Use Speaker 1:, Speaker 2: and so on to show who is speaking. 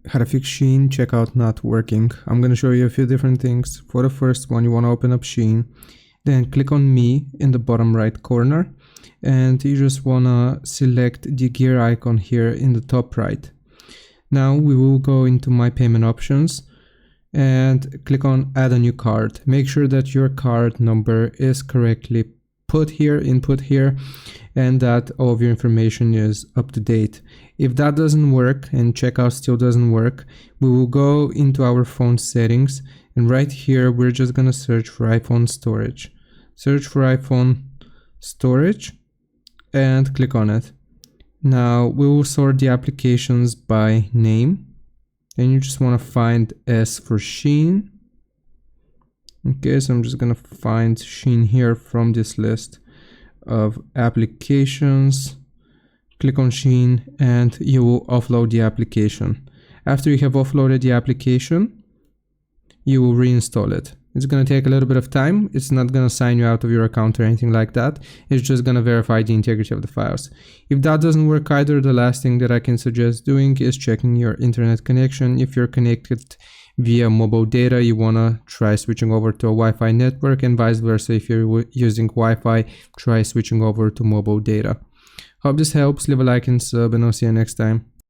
Speaker 1: How to fix Shein checkout not working. I'm going to show you a few different things. For the first one, you want to open up Shein, then click on me in the bottom right corner, and you just want to select the gear icon here in the top right. Now we will go into my payment options and click on add a new card. Make sure that your card number is correctly input here, and that all of your information is up to date. If that doesn't work and checkout still doesn't work, we will go into our phone settings, and right here we're just gonna search for iPhone storage. Search for iPhone storage and click on it. Now we will sort the applications by name, and you just want to find S for Shein. Okay, so I'm just gonna find Shein here from this list of applications. Click on Shein and you will offload the application. After you have offloaded the application, you will reinstall it. It's gonna take a little bit of time. It's not gonna sign you out of your account or anything like that. It's just gonna verify the integrity of the files. If that doesn't work either, the last thing that I can suggest doing is checking your internet connection. If you're connected via mobile data, you wanna try switching over to a Wi-Fi network, and vice versa. If you're using Wi-Fi, try switching over to mobile data. Hope this helps. Leave a like and sub, and I'll see you next time.